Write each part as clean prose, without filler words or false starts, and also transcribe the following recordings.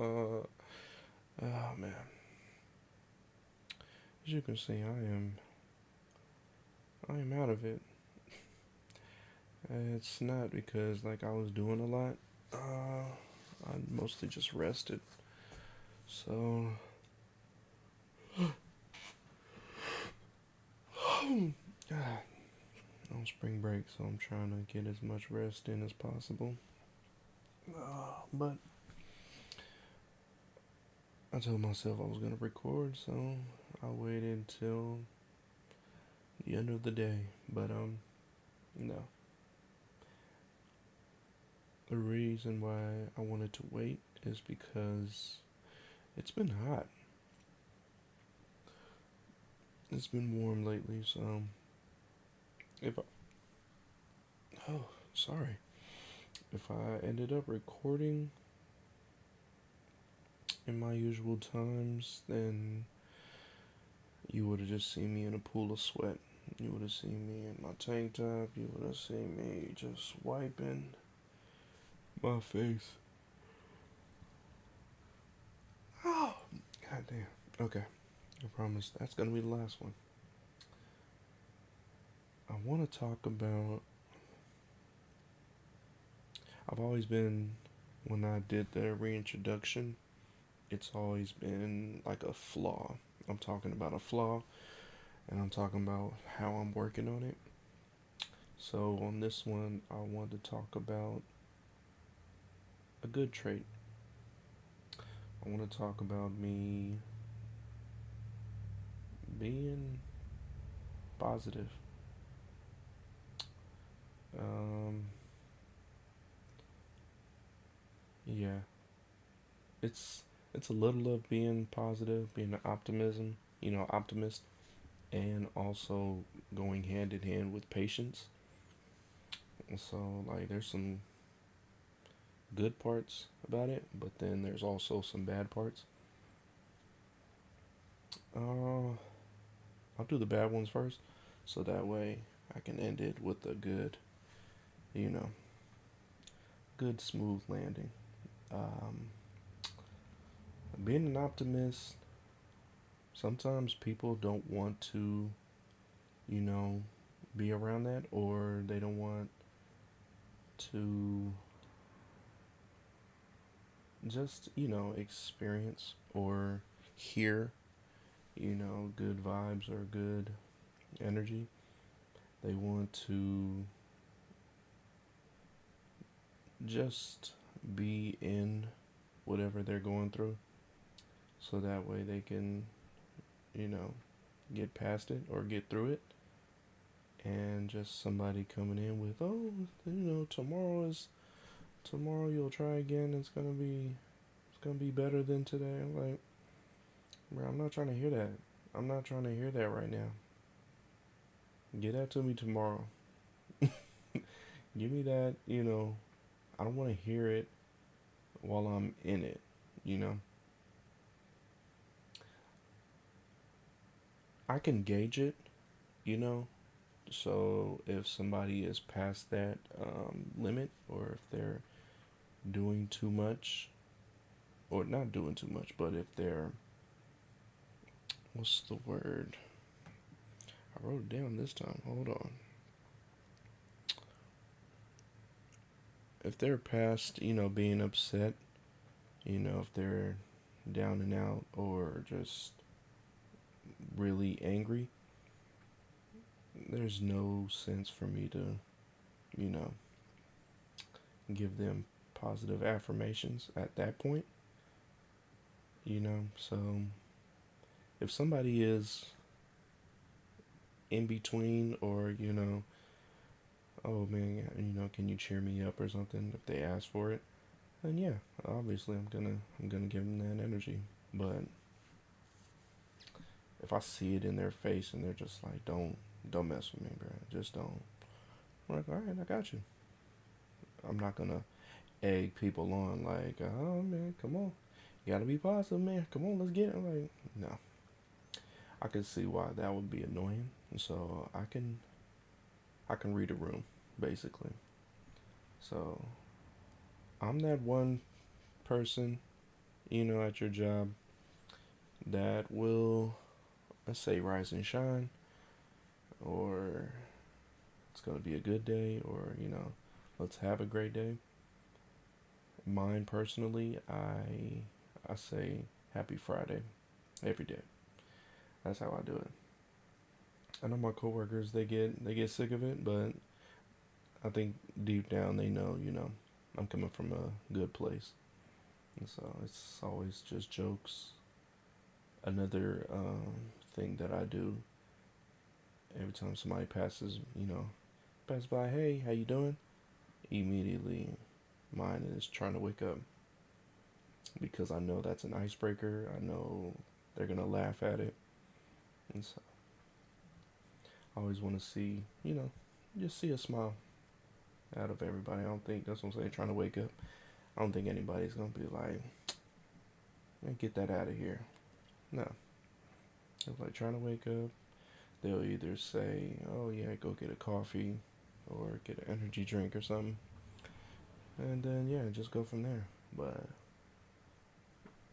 Oh man, as you can see, I am out of it. It's not because like I was doing a lot. I mostly just rested. So, God, on spring break, so I'm trying to get as much rest in as possible. But I told myself I was gonna record, so I waited till the end of the day. But no. The reason why I wanted to wait is because it's been hot. It's been warm lately, so if I, oh, sorry. If I ended up recording in my usual times, then you would have just seen me in a pool of sweat. You would have seen me in my tank top. You would have seen me just wiping my face. Oh, goddamn. Okay, I promise that's gonna be the last one. I want to talk about. I've always been, when I did the reintroduction, it's always been like a flaw. I'm talking about a flaw, and I'm talking about how I'm working on it. So on this one, I want to talk about a good trait. I want to talk about me being positive. Um, yeah, it's it's a little of being positive, being an optimism, optimist, and also going hand in hand with patience. So like, there's some good parts about it, but then there's also some bad parts. Uh, I'll do the bad ones first, so that way I can end it with a good, you know, good smooth landing. Um, Being an optimist, sometimes people don't want to, you know, be around that, or they don't want to just, experience or hear, good vibes or good energy. They want to just be in whatever they're going through, so that way they can, you know, get past it or get through it. And just somebody coming in with, oh, tomorrow you'll try again. It's gonna be better than today. I'm like, bro, I'm not trying to hear that. I'm not trying to hear that right now. Get that to me tomorrow. Give me that. I don't want to hear it while I'm in it. You know, I can gauge it. You know, so if somebody is past that limit, or if they're doing too much, or not doing too much, but if they're, what's the word? I wrote it down this time. Hold on. If they're past, being upset, if they're down and out or just really angry, there's no sense for me to, you know, give them positive affirmations at that point, So if somebody is in between, or, oh man, can you cheer me up or something, if they ask for it, then yeah, obviously I'm gonna give them that energy. But if I see it in their face and they're just like, don't mess with me, bro, just don't. I'm like, all right, I got you. I'm not gonna egg people on like, oh man, come on, you gotta be positive, man. Come on, let's get it. Like, no, I can see why that would be annoying. So I can read a room, basically. So I'm that one person, at your job that will, let's say, rise and shine, or it's going to be a good day, or, let's have a great day. Mine personally, I say happy Friday every day. That's how I do it. I know my coworkers, they get sick of it, but I think deep down they know, I'm coming from a good place. And so it's always just jokes. Another thing that I do every time somebody pass by, hey, how you doing? Immediately, mine is trying to wake up because I know that's an icebreaker. I know they're gonna laugh at it, and so I always want to see, just see a smile out of everybody. I don't think that's what I'm saying. Trying to wake up. I don't think anybody's gonna be like, man, get that out of here. No, it's like trying to wake up. They'll either say, oh yeah, go get a coffee, or get an energy drink or something, and then yeah, just go from there. But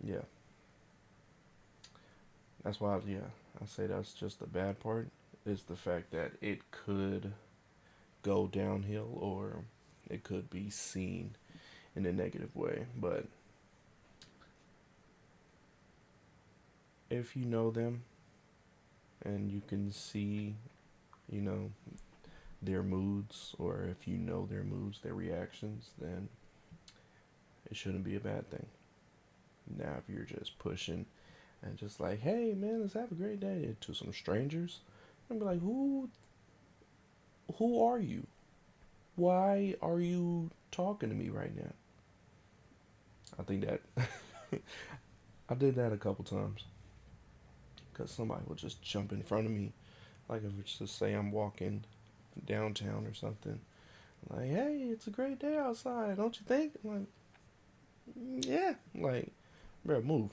yeah, that's why I say that's just the bad part is the fact that it could go downhill or it could be seen in a negative way. But if you know them and you can see, you know, their moods, or if you know their moods, their reactions, then it shouldn't be a bad thing. Now, if you're just pushing and just like, hey man, let's have a great day to some strangers, I'm be like, who are you? Why are you talking to me right now? I think that I did that a couple times because somebody will just jump in front of me, like if it's just say I'm walking downtown or something, like, hey, it's a great day outside, don't you think? I'm like, yeah, like, bro, move.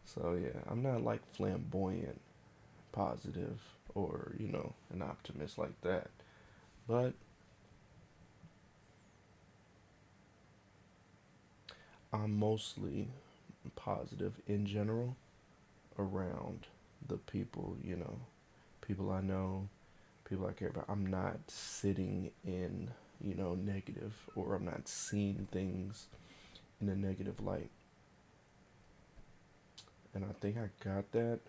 So yeah, I'm not like flamboyant, positive, or an optimist like that, but I'm mostly positive in general around the people, people I know, people I care about. I'm not sitting in, negative, or I'm not seeing things in a negative light. And I think I got that.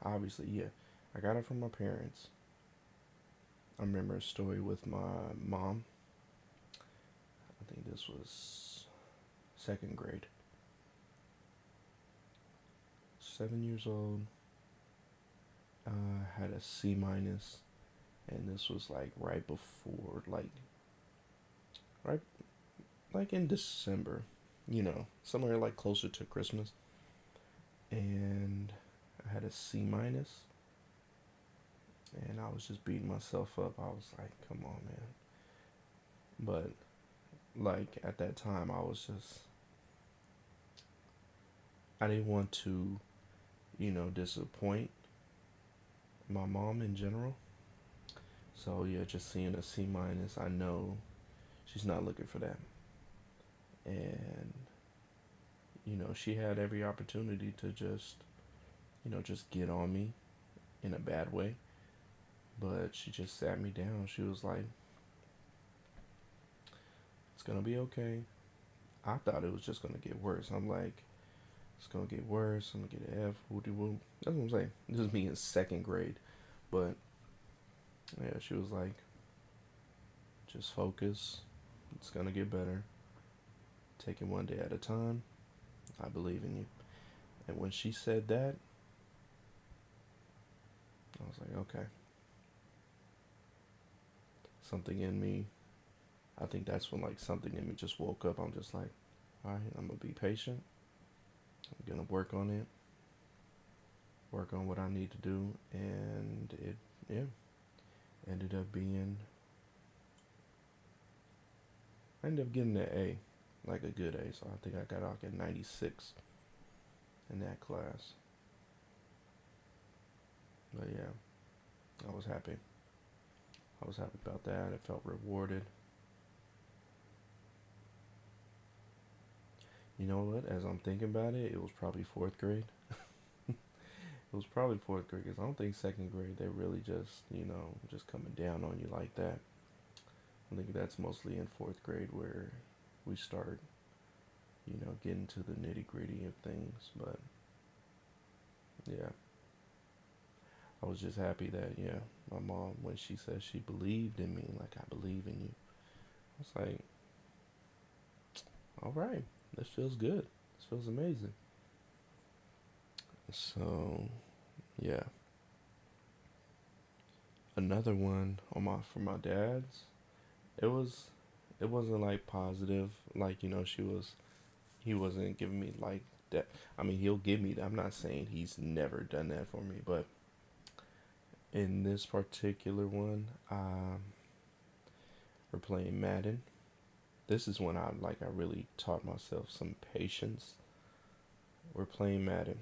Obviously, yeah, I got it from my parents. I remember a story with my mom. I think this was second grade. 7 years old. Had a C minus, and this was like right before, right, like in December, somewhere like closer to Christmas, and I had a C minus, and I was just beating myself up. I was like, come on, man. But like at that time, I didn't want to, disappoint my mom in general. So yeah, just seeing a C minus, I know she's not looking for that. And she had every opportunity to just get on me in a bad way, but she just sat me down. She was like, it's gonna be okay. I thought it was just gonna get worse. I'm like, it's gonna get worse. I'm gonna get an F. Woody woo. That's what I'm saying. This is me in second grade, but yeah, she was like, just focus. It's gonna get better. Take it one day at a time. I believe in you. And when she said that, I was like, okay. Something in me, I think that's when like something in me just woke up. I'm just like, all right, I'm gonna be patient. I'm gonna work on it. Work on what I need to do, and it, yeah, ended up being. I ended up getting an A, like a good A. So I think I got like a 96 in that class. But yeah, I was happy. I was happy about that. I felt rewarded. You know what? As I'm thinking about it, it was probably fourth grade. It was probably fourth grade because I don't think second grade they really just, just coming down on you like that. I think that's mostly in fourth grade where we start, getting to the nitty gritty of things. But yeah, I was just happy that, yeah, my mom, when she said she believed in me, like, I believe in you, I was like, all right, this feels good. This feels amazing. So, yeah. Another one on my for my dad's, it was it wasn't like positive, like, he wasn't giving me like that. I mean, he'll give me that. I'm not saying he's never done that for me, but in this particular one, we're playing Madden. This is when I really taught myself some patience. We're playing Madden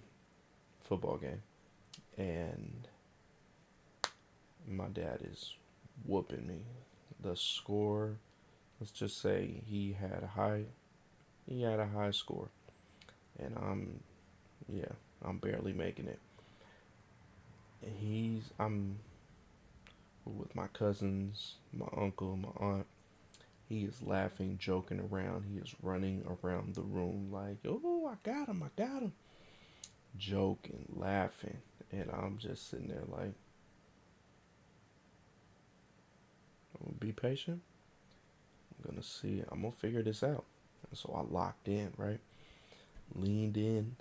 football game, and my dad is whooping me. The score, let's just say he had a high score, and I'm barely making it. I'm with my cousins, my uncle, my aunt. He is laughing, joking around. He is running around the room like, "Oh, I got him! I got him!" Joking, laughing, and I'm just sitting there like, "I'm gonna be patient. I'm gonna see. I'm gonna figure this out." And so I locked in, right? Leaned in,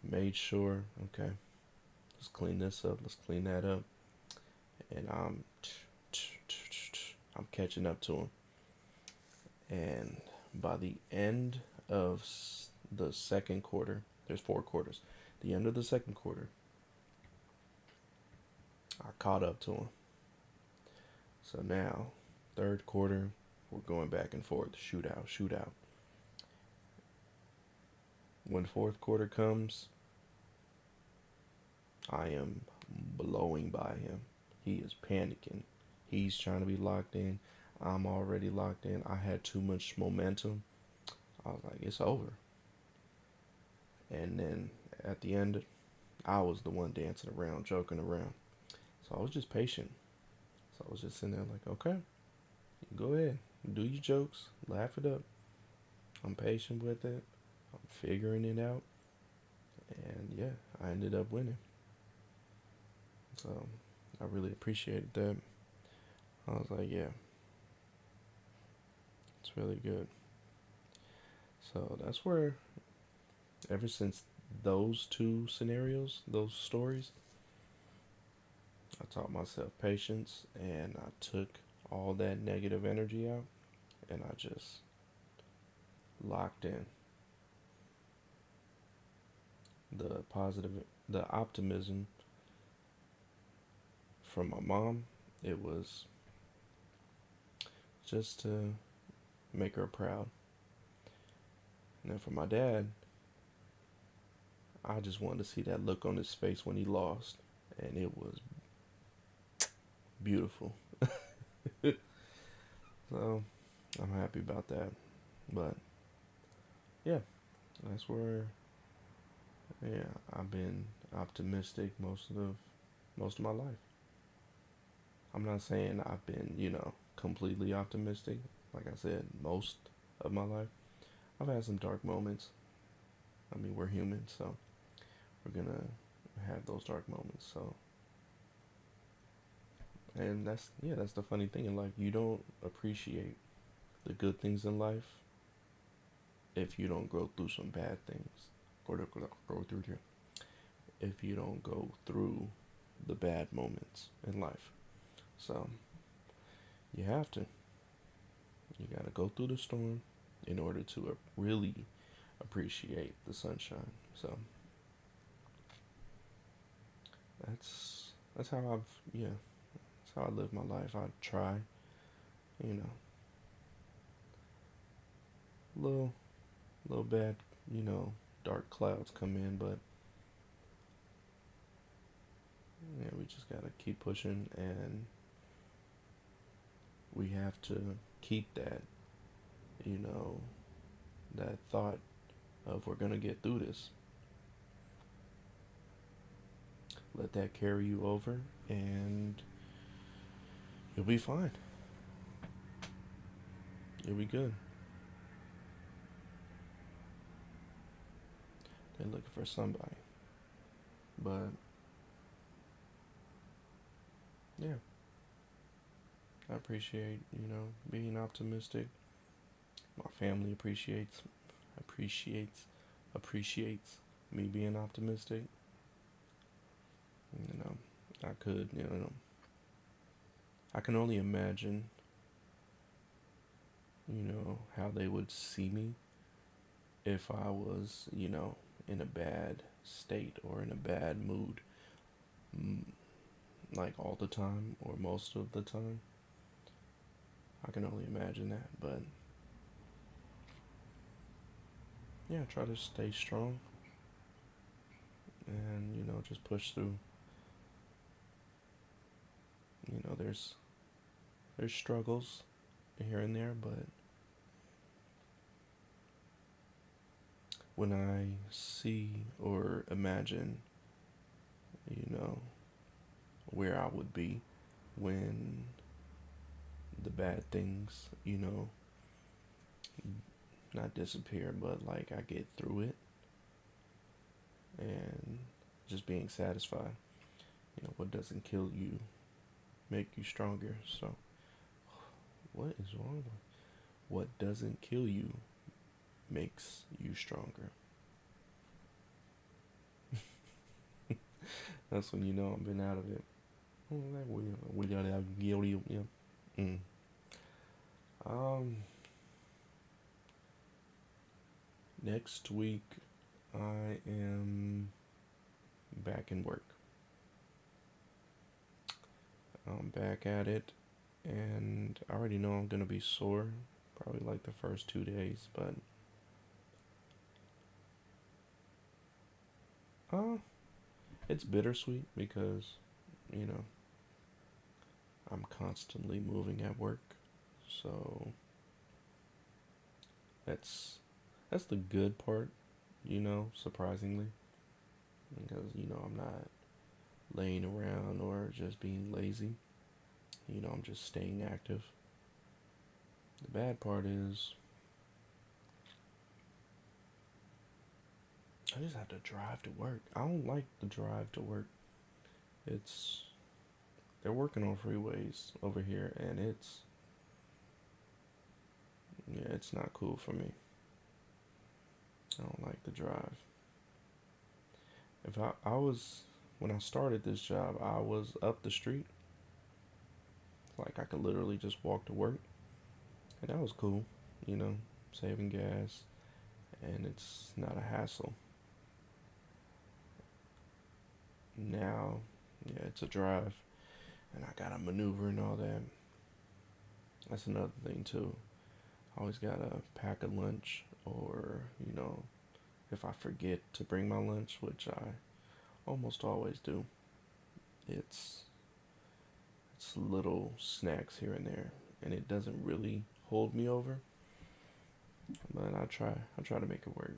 made sure, okay, let's clean this up. Let's clean that up, and I'm catching up to him. And by the end of the second quarter, there's 4 quarters. The end of the second quarter, I caught up to him. So now, third quarter, we're going back and forth, shootout, shootout. When fourth quarter comes, I am blowing by him. He is panicking. He's trying to be locked in. I'm already locked in. I had too much momentum. I was like, it's over. And then at the end, I was the one dancing around, joking around. So I was just patient. So I was just sitting there like, okay, go ahead, do your jokes, laugh it up. I'm patient with it. I'm figuring it out. And yeah, I ended up winning. So I really appreciated that. I was like, yeah, it's really good. So that's where, ever since those two scenarios, those stories, I taught myself patience and I took all that negative energy out and I just locked in. The positive, the optimism from my mom, it was just to make her proud. And then for my dad, I just wanted to see that look on his face when he lost. And it was beautiful. So I'm happy about that. But yeah, that's where, yeah, I've been optimistic most of my life. I'm not saying I've been, completely optimistic. Like I said, most of my life. I've had some dark moments. I mean, we're human, so we're gonna have those dark moments. So, and that's the funny thing in life. You don't appreciate the good things in life if you don't go through some bad things. Go through here. If you don't go through the bad moments in life. So, you have to. You gotta go through the storm in order to really appreciate the sunshine. So, that's how that's how I live my life. I try, you know, little bad, dark clouds come in, but yeah, we just gotta keep pushing, and we have to keep that, you know, that thought of we're gonna get through this. Let that carry you over, and you'll be fine. You'll be good. They're looking for somebody. But yeah, I appreciate, being optimistic. My family appreciates, appreciates me being optimistic. You know, I could, I can only imagine, how they would see me if I was, in a bad state or in a bad mood, like all the time or most of the time. I can only imagine that, but yeah, try to stay strong and, just push through. There's struggles here and there, but when I see or imagine, you know, where I would be when the bad things, not disappear, but like I get through it and just being satisfied. What doesn't kill you make you stronger. So, what is wrong with what doesn't kill you makes you stronger. That's when you know I've been out of it. We got out guilty. Yeah. Mm. Um. Next week, I am back in work. I'm back at it, and I already know I'm gonna be sore. Probably like the first 2 days, but uh, it's bittersweet because, you know, I'm constantly moving at work. So that's the good part, surprisingly. Because, I'm not laying around or just being lazy. I'm just staying active. The bad part is I just have to drive to work. I don't like the drive to work. It's They're working on freeways over here, and it's not cool for me. I don't like the drive. If I was When I started this job, I was up the street. Like I could literally just walk to work, and that was cool. You know, saving gas, and it's not a hassle. Now, yeah, it's a drive, and I gotta maneuver and all that. That's another thing too. I always gotta pack a lunch, or if I forget to bring my lunch, which I almost always do, it's little snacks here and there, and it doesn't really hold me over. But I try to make it work.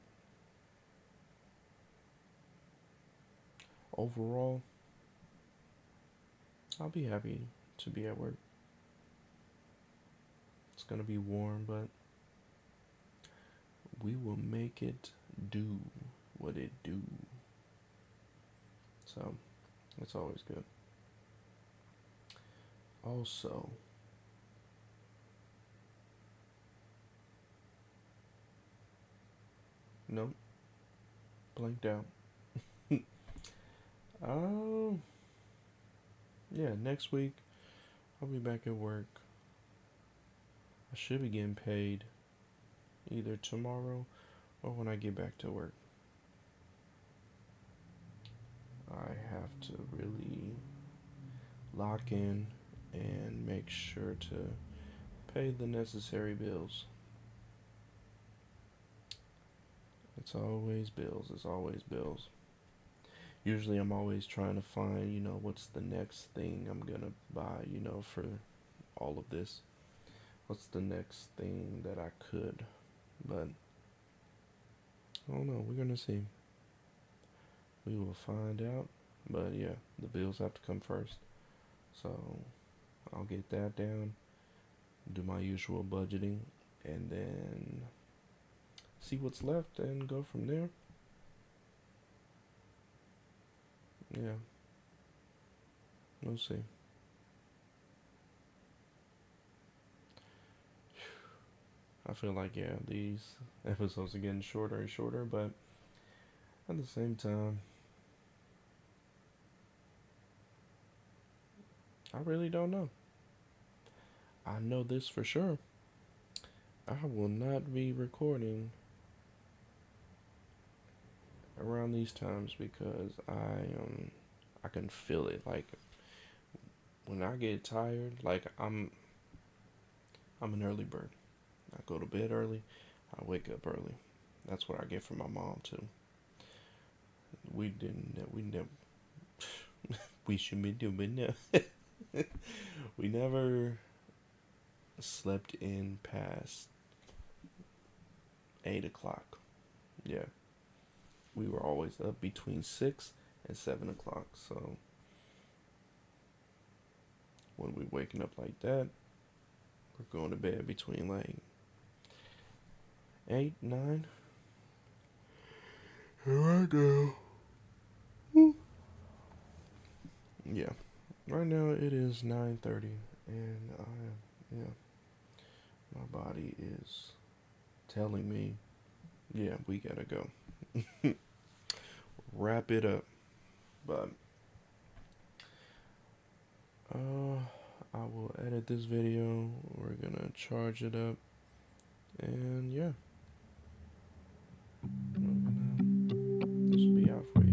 Overall, I'll be happy to be at work. It's gonna be warm, but we will make it do what it do. So it's always good. Also, nope, blanked out. um, yeah, next week I'll be back at work. I should be getting paid either tomorrow or when I get back to work. I have to really lock in and make sure to pay the necessary bills. It's always bills. It's always bills. Usually, I'm always trying to find, what's the next thing I'm gonna buy, for all of this. What's the next thing that I could? But I don't know. We're gonna see. We will find out. But yeah, the bills have to come first. So I'll get that down, do my usual budgeting, and then see what's left and go from there. Yeah, we'll see. I feel like, yeah, these episodes are getting shorter and shorter, but at the same time, I really don't know. I know this for sure. I will not be recording around these times because I can feel it. Like when I get tired, like I'm an early bird. I go to bed early, I wake up early. That's what I get from my mom too. We never we should be doing that. We never slept in past 8 o'clock. Yeah, we were always up between 6 and 7 o'clock. So when we waking up like that, we're going to bed between like 8, 9. Here I go. Yeah, right now it is 9:30, and yeah, my body is telling me, yeah, we gotta go. Wrap it up. But I will edit this video. We're gonna charge it up, and yeah, this will be out for you.